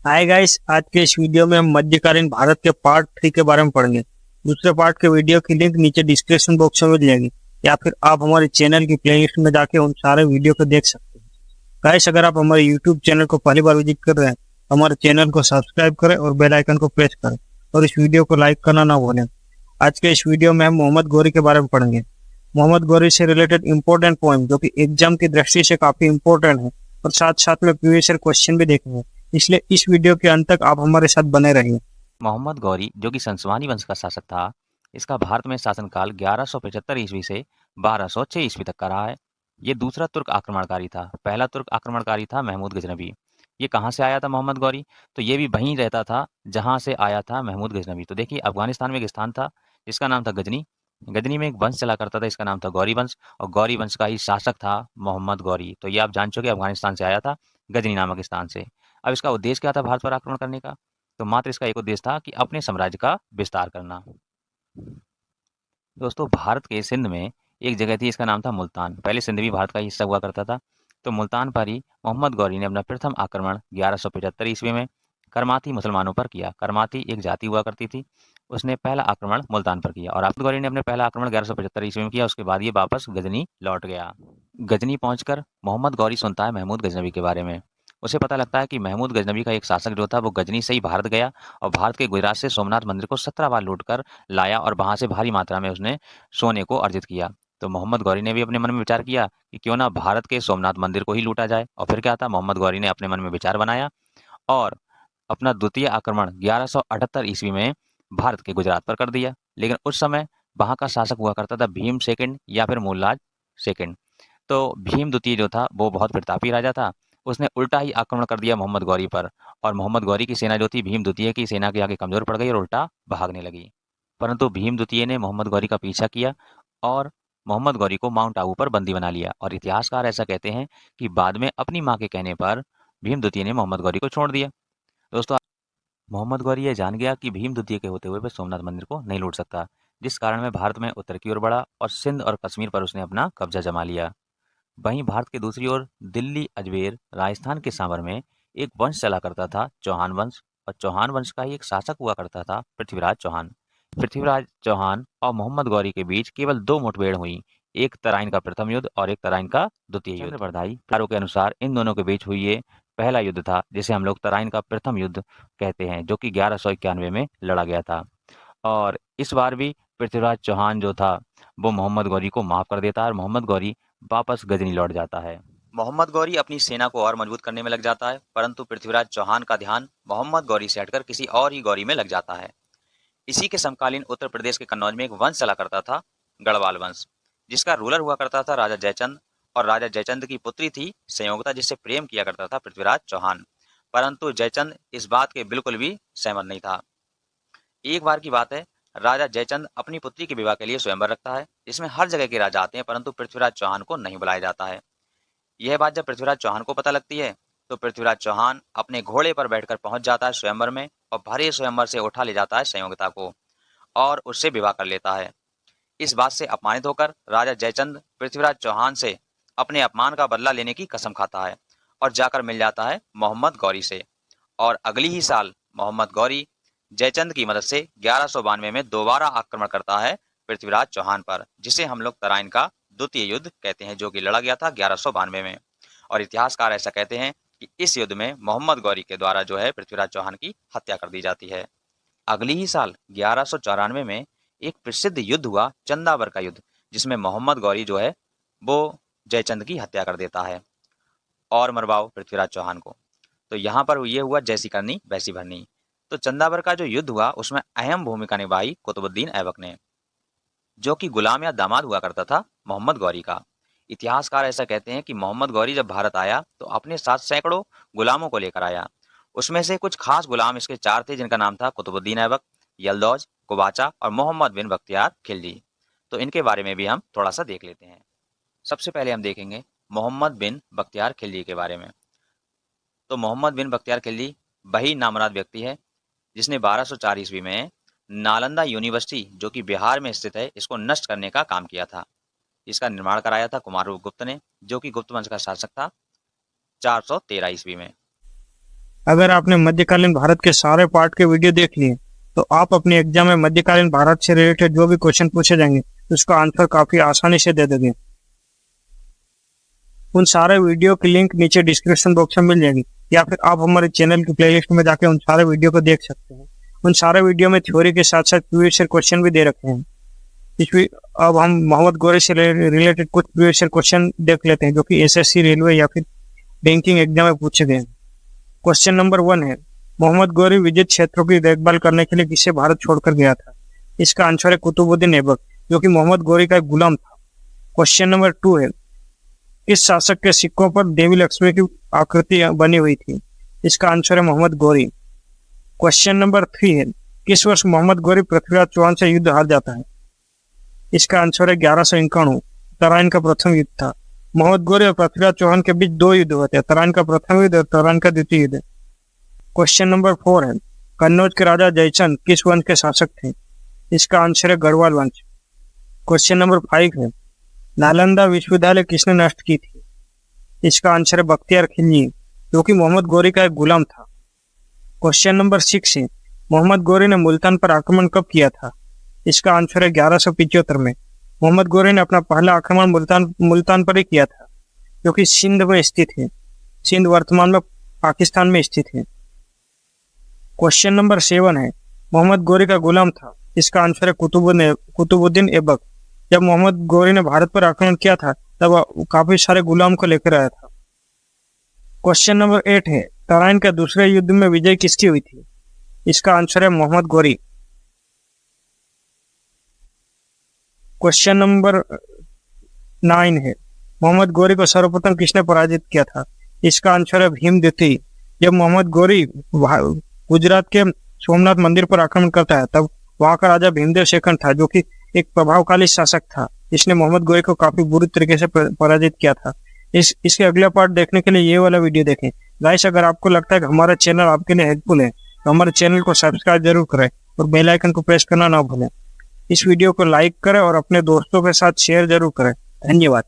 Hi guys, आज के इस वीडियो में हम मध्यकालीन भारत के पार्ट 3 के बारे में पढ़ेंगे। दूसरे पार्ट के वीडियो की लिंक नीचे डिस्क्रिप्शन बॉक्स में मिल जाएगी, या फिर आप हमारे चैनल की प्लेलिस्ट में जाके उन सारे वीडियो को देख सकते हैं। गाइस, अगर आप हमारे यूट्यूब चैनल को पहली बार विजिट कर रहे हैं, हमारे चैनल को सब्सक्राइब करें और बेल आइकन को प्रेस करें और इस वीडियो को लाइक करना ना भूलें। आज के इस वीडियो में हम मोहम्मद गौरी के बारे में पढ़ेंगे। मोहम्मद गौरी से रिलेटेड इंपॉर्टेंट पॉइंट जो कि एग्जाम की दृष्टि से काफी इंपॉर्टेंट है, और साथ साथ में प्रीवियस ईयर क्वेश्चन भी देखेंगे, इसलिए इस वीडियो के अंत तक आप हमारे साथ बने रहिए। मोहम्मद गौरी जो कि संसवानी वंश का शासक था, इसका भारत में शासनकाल 1175 ईस्वी से 1206 ईस्वी तक का रहा है। ये दूसरा तुर्क आक्रमणकारी था। पहला तुर्क आक्रमणकारी था महमूद गजनवी। ये कहाँ से आया था मोहम्मद गौरी? तो ये भी वहीं रहता था जहाँ से आया था महमूद गजनवी। तो देखिए, अफगानिस्तान में एक स्थान था जिसका नाम था गजनी। गजनी में एक वंश चला करता था, इसका नाम था गौरी वंश, और गौरी वंश का ही शासक था मोहम्मद गौरी। तो ये आप जान चुके, अफगानिस्तान से आया था, गजनी नामक स्थान से। अब इसका उद्देश्य क्या था भारत पर आक्रमण करने का? तो मात्र इसका एक उद्देश्य था कि अपने साम्राज्य का विस्तार करना। दोस्तों, भारत के सिंध में एक जगह थी, इसका नाम था मुल्तान। पहले सिंध भी भारत का हिस्सा हुआ करता था। तो मुल्तान पर ही मोहम्मद गौरी ने अपना प्रथम आक्रमण 1175 ईस्वी में करमाती मुसलमानों पर किया। करमाती एक जाति हुआ करती थी, उसने पहला आक्रमण मुल्तान पर किया, और मोहम्मद गौरी ने अपने पहला आक्रमण 1175 ईस्वी में किया। उसके बाद ये वापस गजनी लौट गया। गजनी पहुंचकर मोहम्मद गौरी सुनता है महमूद गजनवी के बारे में। उसे पता लगता है कि महमूद गजनवी का एक शासक जो था वो गजनी से ही भारत गया, और भारत के गुजरात से सोमनाथ मंदिर को 17 बार लूट कर लाया, और वहां से भारी मात्रा में उसने सोने को अर्जित किया। तो मोहम्मद गौरी ने भी अपने मन में विचार किया कि क्यों ना भारत के सोमनाथ मंदिर को ही लूटा जाए। और फिर क्या था, मोहम्मद गौरी ने अपने मन में विचार बनाया और अपना द्वितीय आक्रमण 1178 ईस्वी में भारत के गुजरात पर कर दिया। लेकिन उस समय वहां का शासक हुआ करता था भीम सेकंड या फिर मूलराज सेकंड। तो भीम द्वितीय जो था वो बहुत प्रतापी राजा था। उसने उल्टा ही आक्रमण कर दिया मोहम्मद गौरी पर, और मोहम्मद गौरी की सेना जो थी भीम द्वितीय की सेना के आगे कमजोर पड़ गई और उल्टा भागने लगी। परंतु भीम द्वितीय ने मोहम्मद गौरी का पीछा किया और मोहम्मद गौरी को माउंट आबू पर बंदी बना लिया। और इतिहासकार ऐसा कहते हैं कि बाद में अपनी मां के कहने पर भीम द्वितीय ने मोहम्मद गौरी को छोड़ दिया। दोस्तों, मोहम्मद गौरी ये जान गया कि भीम द्वितीय के होते हुए वह सोमनाथ मंदिर को नहीं लूट सकता, जिस कारण वह भारत में उत्तर की ओर बढ़ा और सिंध और कश्मीर पर उसने अपना कब्जा जमा लिया। वहीं भारत के दूसरी ओर दिल्ली, अजमेर, राजस्थान के सांभर में एक वंश चला करता था, चौहान वंश। और चौहान वंश का ही एक शासक हुआ करता था, पृथ्वीराज चौहान। पृथ्वीराज चौहान और मोहम्मद गौरी के बीच केवल 2 मुठभेड़ हुई, एक तराइन का प्रथम युद्ध और एक तराइन का द्वितीय युद्ध। चंद्रबरदाई प्रारों के अनुसार इन दोनों के बीच हुई ये पहला युद्ध था, जिसे हम लोग तराइन का प्रथम युद्ध कहते हैं, जो कि 1191 में लड़ा गया था। और इस बार भी पृथ्वीराज चौहान जो था वो मोहम्मद गौरी को माफ कर देता है, और मोहम्मद गौरी वापस गजनी लौट जाता है। मोहम्मद गौरी अपनी सेना को और मजबूत करने में लग जाता है, परंतु पृथ्वीराज चौहान का ध्यान मोहम्मद गौरी से हटकर किसी और ही गौरी में लग जाता है। इसी के समकालीन उत्तर प्रदेश के कन्नौज में एक वंश चला करता था, गढ़वाल वंश, जिसका रूलर हुआ करता था राजा जयचंद। और राजा जयचंद की पुत्री थी संयोगता, जिससे प्रेम किया करता था पृथ्वीराज चौहान। परंतु जयचंद इस बात के बिल्कुल भी सहमत नहीं था। एक बार की बात है, राजा जयचंद अपनी पुत्री के विवाह के लिए स्वयंवर रखता है, जिसमें हर जगह के राजा आते हैं, परंतु पृथ्वीराज चौहान को नहीं बुलाया जाता है। यह बात जब पृथ्वीराज चौहान को पता लगती है, तो पृथ्वीराज चौहान अपने घोड़े पर बैठकर पहुंच जाता है स्वयंवर में, और भरे स्वयंवर से उठा ले जाता है संयोगता को और उससे विवाह कर लेता है। इस बात से अपमानित होकर राजा जयचंद पृथ्वीराज चौहान से अपने अपमान का बदला लेने की कसम खाता है और जाकर मिल जाता है मोहम्मद गौरी से। और अगली ही साल मोहम्मद गौरी जयचंद की मदद से 1192 में दोबारा आक्रमण करता है पृथ्वीराज चौहान पर, जिसे हम लोग तराइन का द्वितीय युद्ध कहते हैं, जो कि लड़ा गया था 1192 में। और इतिहासकार ऐसा कहते हैं कि इस युद्ध में मोहम्मद गौरी के द्वारा जो है पृथ्वीराज चौहान की हत्या कर दी जाती है। अगली ही साल 1194 में एक प्रसिद्ध युद्ध हुआ, चंदावर का युद्ध, जिसमें मोहम्मद गौरी जो है वो जयचंद की हत्या कर देता है और मरवाओ पृथ्वीराज चौहान को। तो यहाँ पर ये हुआ जैसी करनी वैसी भरनी। तो चंदावर का जो युद्ध हुआ उसमें अहम भूमिका निभाई कुतुबुद्दीन ऐबक ने, जो कि गुलाम या दामाद हुआ करता था मोहम्मद गौरी का। इतिहासकार ऐसा कहते हैं कि मोहम्मद गौरी जब भारत आया तो अपने साथ सैकड़ों गुलामों को लेकर आया। उसमें से कुछ खास गुलाम इसके 4 थे, जिनका नाम था कुतुबुद्दीन ऐबक, यलदौज, कुबाचा और मोहम्मद बिन बख्तियार खिलजी। तो इनके बारे में भी हम थोड़ा सा देख लेते हैं। सबसे पहले हम देखेंगे मोहम्मद बिन बख्तियार खिलजी के बारे में। तो मोहम्मद बिन बख्तियार खिलजी वही नामराद व्यक्ति है जिसने 1204 ईस्वी में नालंदा यूनिवर्सिटी, जो कि बिहार में स्थित है, इसको नष्ट करने का काम किया था। इसका निर्माण कराया था कुमारगुप्त गुप्त ने, जो कि गुप्त वंश का शासक था 413 ईस्वी में। अगर आपने मध्यकालीन भारत के सारे पार्ट के वीडियो देख लिए तो आप अपने एग्जाम में मध्यकालीन भारत से रिलेटेड जो भी क्वेश्चन पूछे जाएंगे उसका आंसर काफी आसानी से दे दोगे। उन सारे वीडियो की लिंक नीचे डिस्क्रिप्शन बॉक्स में मिल जाएगी, या फिर आप हमारे चैनल की प्लेलिस्ट में जाके उन सारे वीडियो को देख सकते हैं। उन सारे वीडियो में थ्योरी के साथ साथ प्रीवियस ईयर क्वेश्चन भी दे रखे हैं। अब हम मोहम्मद गौरी से रिलेटेड कुछ प्रीवियस ईयर क्वेश्चन देख लेते हैं जो कि एसएससी, रेलवे या फिर बैंकिंग एग्जाम में पूछे गए हैं। क्वेश्चन नंबर 1 है, मोहम्मद गौरी विजित क्षेत्रों की देखभाल करने के लिए किसे भारत छोड़कर गया था? इसका आंसर है कुतुबुद्दीन ऐबक, जो कि मोहम्मद गौरी का एक गुलाम था। क्वेश्चन नंबर 2 है, किस शासक के सिक्कों पर देवी लक्ष्मी की आकृति बनी हुई थी? इसका आंसर है मोहम्मद गौरी। क्वेश्चन नंबर 3 है, किस वर्ष मोहम्मद गौरी पृथ्वीराज चौहान से युद्ध हार जाता है? इसका आंसर है 1191। तराइन का प्रथम युद्ध था। मोहम्मद गौरी और पृथ्वीराज चौहान के बीच 2 युद्ध हुए थे, तराइन का प्रथम युद्ध और तराइन का द्वितीय युद्ध। क्वेश्चन नंबर 4 है, कन्नौज के राजा जयचंद किस वंश के शासक थे? इसका आंसर है गढ़वाल वंश। क्वेश्चन नंबर 5 है, नालंदा विश्वविद्यालय किसने नष्ट की थी? इसका आंसर है बख्तियार खिलजी, जो कि मोहम्मद गौरी का एक गुलाम था। क्वेश्चन नंबर 6 है, मोहम्मद गौरी ने मुल्तान पर आक्रमण कब किया था? इसका आंसर है 1175 में। मोहम्मद गौरी ने अपना पहला आक्रमण मुल्तान पर ही किया था, जो कि सिंध में स्थित है। सिंध वर्तमान में पाकिस्तान में स्थित है। क्वेश्चन नंबर 7 है, मोहम्मद गौरी का गुलाम था। इसका आंसर है कुतुबुद्दीन ऐबक। जब मोहम्मद गौरी ने भारत पर आक्रमण किया था तब वह काफी सारे गुलाम को लेकर आया था। क्वेश्चन नंबर 8 है, तराइन के दूसरे युद्ध में विजय किसकी हुई थी? इसका आंसर है मोहम्मद गौरी। क्वेश्चन नंबर 9 है, मोहम्मद गौरी को सर्वप्रथम किसने पराजित किया था? इसका आंसर है भीम द्वितीय। जब मोहम्मद गौरी गुजरात के सोमनाथ मंदिर पर आक्रमण करता है तब वहां का राजा भीमदेव सेकंड था, जो कि एक प्रभावशाली शासक था। इसने मोहम्मद गौरी को काफी बुरी तरीके से पराजित किया था। इसके अगला पार्ट देखने के लिए ये वाला वीडियो देखें। गाइस, अगर आपको लगता है कि हमारा चैनल आपके लिए हेल्पफुल है तो हमारे चैनल को सब्सक्राइब जरूर करें और बेल आइकन को प्रेस करना ना भूलें। इस वीडियो को लाइक करें और अपने दोस्तों के साथ शेयर जरूर करें। धन्यवाद।